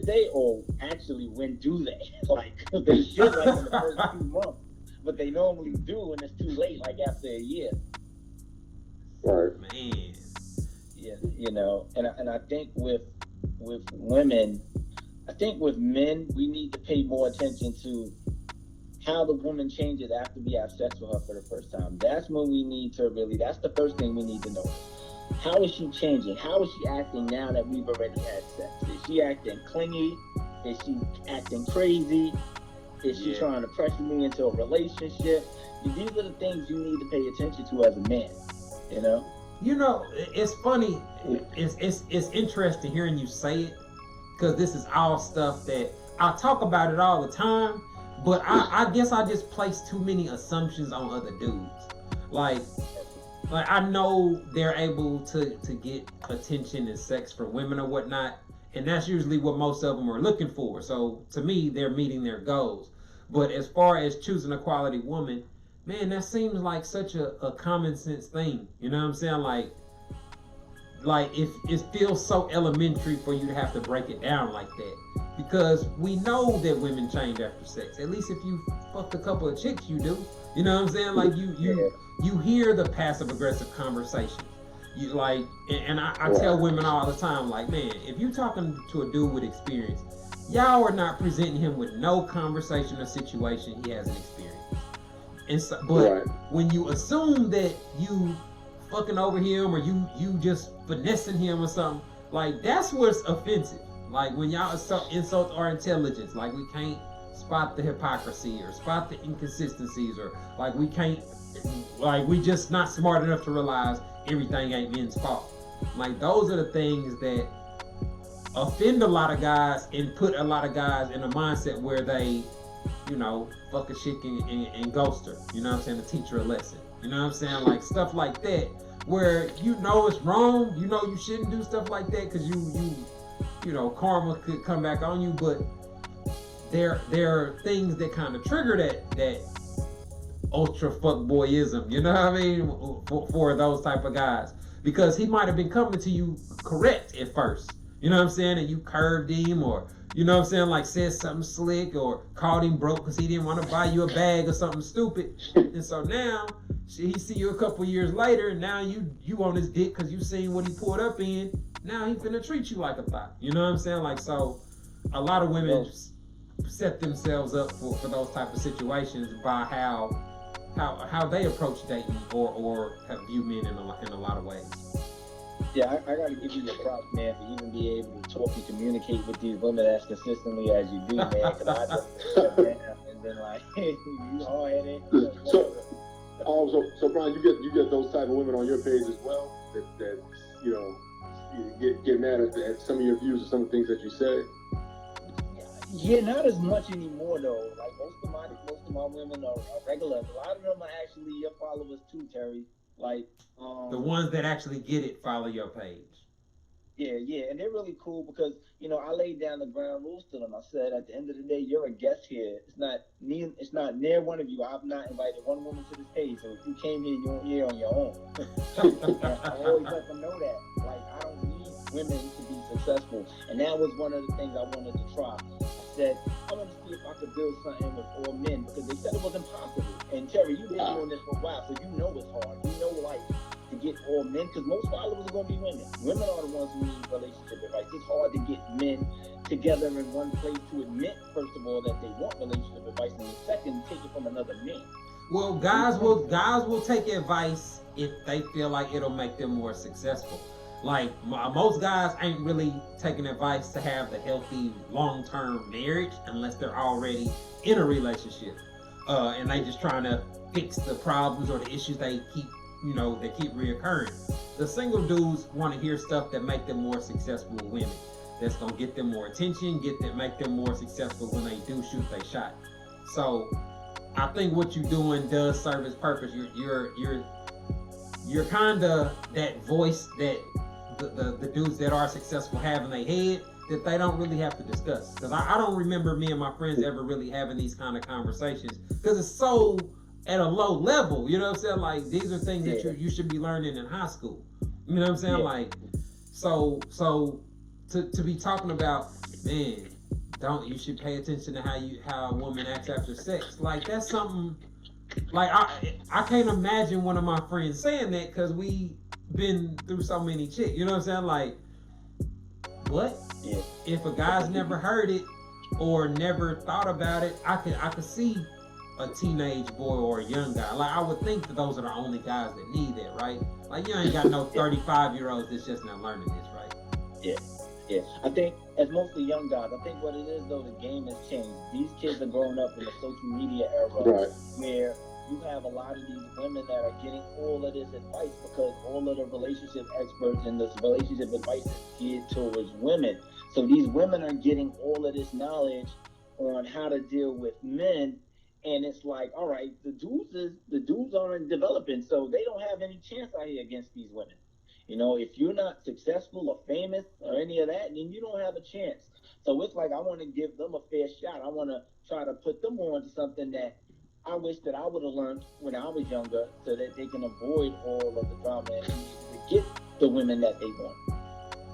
they, or actually when do they? Like they should like in the first 2 months, but they normally do when it's too late, like after a year. Right. Man. Yeah, you know, and I think with women, I think with men, we need to pay more attention to how the woman changes after we have sex with her for the first time. That's when we need to really, that's the first thing we need to know. How is she changing? How is she acting now that we've already had sex? Is she acting clingy? Is she acting crazy? Is she trying to pressure me into a relationship? These are the things you need to pay attention to as a man, you know? You know, it's funny. It's interesting hearing you say it, because this is all stuff that I talk about it all the time, but I guess I just place too many assumptions on other dudes. Like I know they're able to get attention and sex from women or whatnot, and that's usually what most of them are looking for. So to me, they're meeting their goals. But as far as choosing a quality woman, man, that seems like such a common sense thing. You know what I'm saying? Like if it feels so elementary for you to have to break it down like that. Because we know that women change after sex. At least if you fucked a couple of chicks, you do. You know what I'm saying? Like you hear the passive aggressive conversations. You like, and I tell women all the time, like, man, if you're talking to a dude with experience, y'all are not presenting him with no conversation or situation he hasn't experienced. And so, but when you assume that you fucking over him or you just finessing him or something, like that's what's offensive. Like when y'all insult our intelligence, like we can't spot the hypocrisy or spot the inconsistencies, or like we can't, like we just not smart enough to realize everything ain't men's fault. Like those are the things that offend a lot of guys and put a lot of guys in a mindset where they, you know, fuck a chick and ghost her. You know what I'm saying? To teach her a lesson. You know what I'm saying? Like stuff like that, where you know it's wrong. You know you shouldn't do stuff like that because you know karma could come back on you. But there are things that kind of trigger that ultra fuckboyism. You know what I mean? For those type of guys, because he might have been coming to you correct at first. You know what I'm saying? And you curved him, or you know what I'm saying, like said something slick, or called him broke because he didn't want to buy you a bag or something stupid. And so now he see you a couple years later, and now you on his dick because you seen what he pulled up in. Now he finna treat you like a thot. You know what I'm saying? Like, so a lot of women just set themselves up for those type of situations by how they approach dating or have view men in a lot of ways. Yeah, I gotta give you your props, man, for even be able to talk and communicate with these women as consistently as you do, man. Because I just and then like, hey, you hard-headed. So Brian, you get those type of women on your page as well that you know you get mad at some of your views or some of the things that you say. Yeah, not as much anymore though. Like most of my women are regular. A lot of them are actually your followers too, Terry. Like the ones that actually get it follow your page. Yeah, and they're really cool because, you know, I laid down the ground rules to them. I said, at the end of the day, you're a guest here. It's not near one of you. I've not invited one woman to this page. So if you came here, you're here on your own. I always let them know that. Like, I don't need women to be successful. And that was one of the things I wanted to try. I said, I want to see if I could build something with all men because they said it was impossible. And Terry, you've been doing this for a while, so you know it's hard. You know, like, to get all men, because most followers are going to be women. Women are the ones who need relationship advice. It's hard to get men together in one place to admit, first of all, that they want relationship advice, and second, take it from another man. Well, guys will take advice if they feel like it'll make them more successful. Like most guys ain't really taking advice to have the healthy long-term marriage unless they're already in a relationship, and they just trying to fix the problems or the issues they keep you know, that keep reoccurring. The single dudes want to hear stuff that make them more successful with women. That's gonna get them more attention, make them more successful when they do shoot their shot. So I think what you're doing does serve its purpose. You're kind of that voice that the dudes that are successful have in their head that they don't really have to discuss. Because I don't remember me and my friends ever really having these kind of conversations because it's so at a low level. You know what I'm saying? Like, these are things that you should be learning in high school. You know what I'm saying? Yeah. Like, so to be talking about, man, you should pay attention to how a woman acts after sex. Like, that's something. Like, I can't imagine one of my friends saying that because we been through so many chicks. You know what I'm saying? Like, what? Yeah. If a guy's never heard it or never thought about it, I could see a teenage boy or a young guy. Like, I would think that those are the only guys that need that, right? Like, you ain't got no 35-year-olds that's just not learning this, right? Yeah. Yeah, I think as mostly young guys, I think what it is though, the game has changed. These kids are growing up in the social media era, right, where you have a lot of these women that are getting all of this advice because all of the relationship experts and this relationship advice is geared towards women. So these women are getting all of this knowledge on how to deal with men, and it's like, all right, the dudes aren't developing, so they don't have any chance out here against these women. You know, if you're not successful or famous or any of that, then you don't have a chance. So it's like I want to give them a fair shot. I want to try to put them on to something that I wish that I would have learned when I was younger so that they can avoid all of the drama and get the women that they want.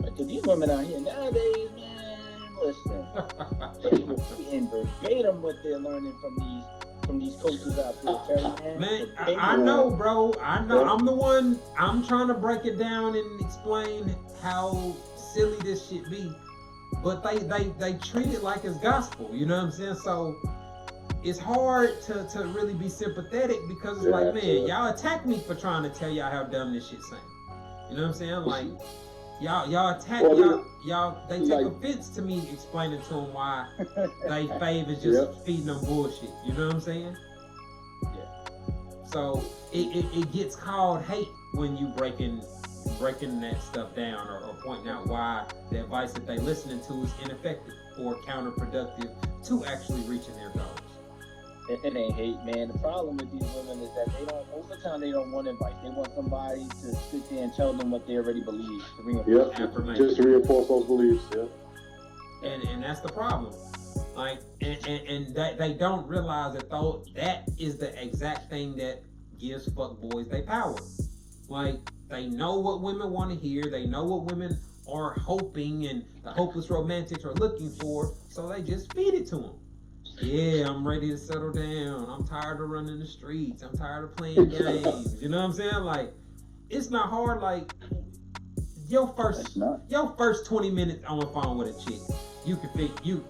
Because these women out here nowadays, man, listen, they will be in verbatim what they're learning from these coaches out there. Man, I know, bro. I know. I'm the one. I'm trying to break it down and explain how silly this shit be. But they treat it like it's gospel. You know what I'm saying? So it's hard to really be sympathetic because it's like, man, y'all attack me for trying to tell y'all how dumb this shit sounds. You know what I'm saying? Like, y'all attack they take offense to me explaining to them why they fave is just feeding them bullshit. You know what I'm saying? Yeah. So it gets called hate when you breaking that stuff down or pointing out why the advice that they listening to is ineffective or counterproductive to actually reaching their goals. It ain't hate, man. The problem with these women is that most of the time they don't want advice. They want somebody to sit there and tell them what they already believe. Just to reinforce those beliefs, And that's the problem. Like, and that they don't realize that though that is the exact thing that gives fuckboys their power. Like, they know what women want to hear. They know what women are hoping and the hopeless romantics are looking for. So they just feed it to them. Yeah, I'm ready to settle down. I'm tired of running the streets. I'm tired of playing games. You know what I'm saying? Like, it's not hard. Like, your first 20 minutes on the phone with a chick, you can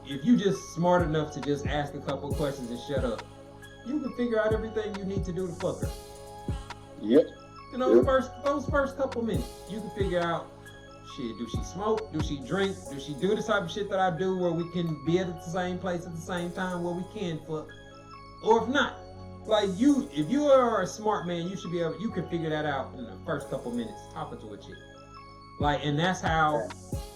if you just smart enough to just ask a couple questions and shut up, you can figure out everything you need to do to fuck her. Yep. You know, those first couple minutes, you can figure out, shit, do she smoke? Do she drink? Do she do the type of shit that I do where we can be at the same place at the same time where we can fuck? Or if not, like, if you are a smart man, you can figure that out in the first couple minutes talking to a chick. Like, and that's how,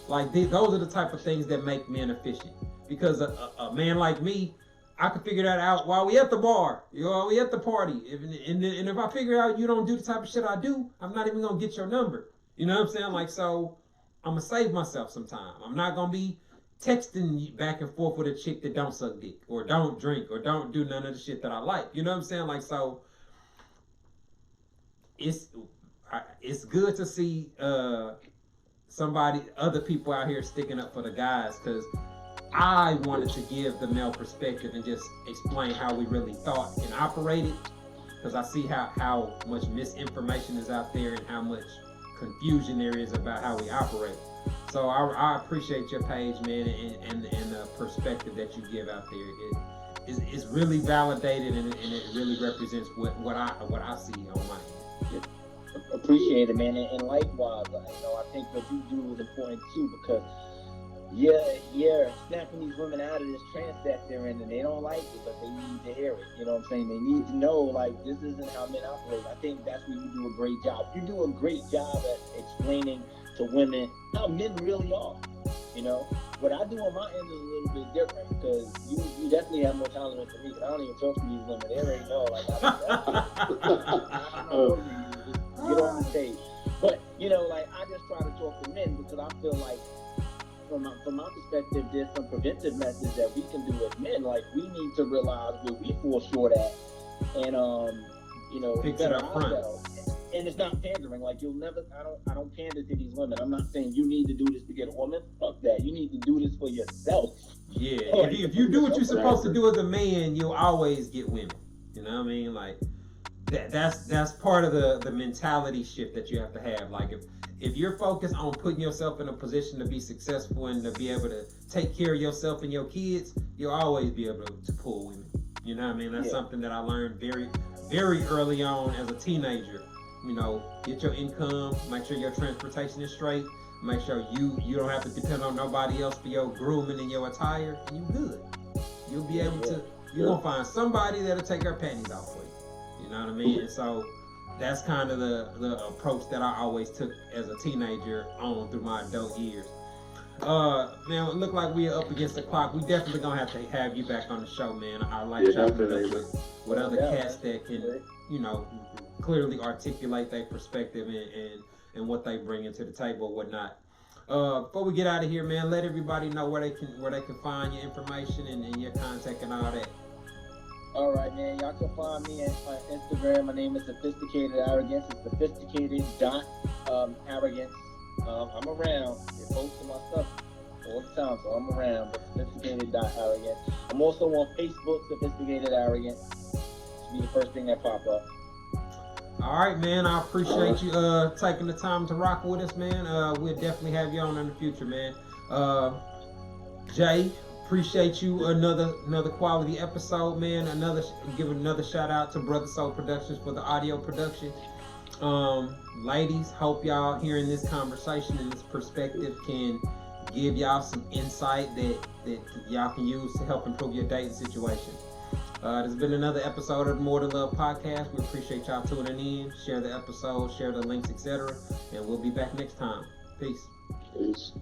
like, those are the type of things that make men efficient. Because a man like me, I can figure that out while we at the bar, while we at the party. And if I figure out you don't do the type of shit I do, I'm not even gonna get your number. You know what I'm saying? Like, so I'm gonna save myself some time. I'm not gonna be texting back and forth with a chick that don't suck dick or don't drink or don't do none of the shit that I like. You know what I'm saying? Like, so it's good to see other people out here sticking up for the guys, because I wanted to give the male perspective and just explain how we really thought and operated, because I see how much misinformation is out there and how much confusion there is about how we operate. So I appreciate your page, man, and the perspective that you give out there. It's really validated and it really represents what I see on my end. Appreciate it, man, and likewise, I think what you do is important too, because you're snapping these women out of this trance that they're in, and they don't like it, but they need to hear it. You know what I'm saying? They need to know, like, this isn't how men operate. I think that's where you do a great job. You do a great job at explaining to women how men really are. You know, what I do on my end is a little bit different, because you definitely have more tolerance than me. Because I don't even talk to these women; they already know. Like, I don't know, just get on the stage. But you know, like, I just try to talk to men because I feel like, from my perspective, there's some preventive methods that we can do as men. Like, we need to realize where we fall short at, and you know, Fix it better up front. ourselves. And it's not pandering. Like, you'll never. I don't pander to these women. I'm not saying you need to do this to get a woman. Fuck that. You need to do this for yourself. Yeah, if you do what you're supposed to do as a man, you'll always get women. You know what I mean? Like, that's part of the mentality shift that you have to have. Like, if you're focused on putting yourself in a position to be successful and to be able to take care of yourself and your kids, you'll always be able to pull women. You know what I mean? That's something that I learned very, very early on as a teenager. You know, get your income, make sure your transportation is straight, make sure you don't have to depend on nobody else for your grooming and your attire, and you good. You'll be able to, you're gonna find somebody that'll take their panties off for you. You know what I mean? And so that's kind of the approach that I always took as a teenager on through my adult years. Man, it look like we're up against the clock. We definitely gonna have to have you back on the show, man. I like chopping it up with other cats that can, you know, clearly articulate their perspective and what they bring into the table or whatnot. Before we get out of here, man, let everybody know where they can find your information and your contact and all that. All right, man. Y'all can find me on Instagram. My name is Sophisticated Arrogance. It's sophisticated.arrogance. I'm around. You're posting my stuff all the time, so I'm around. But sophisticated.arrogance. I'm also on Facebook, Sophisticated Arrogance. It'll be the first thing that pop up. All right, man. I appreciate you taking the time to rock with us, man. We'll definitely have you on in the future, man. Jay, appreciate you. Another quality episode, man. Give another shout out to Brother Soul Productions for the audio production. Ladies, hope y'all hearing this conversation and this perspective can give y'all some insight that y'all can use to help improve your dating situation. There's been another episode of the More Than Love podcast. We appreciate y'all tuning in. Share the episode, share the links, etc. And we'll be back next time. Peace. Peace.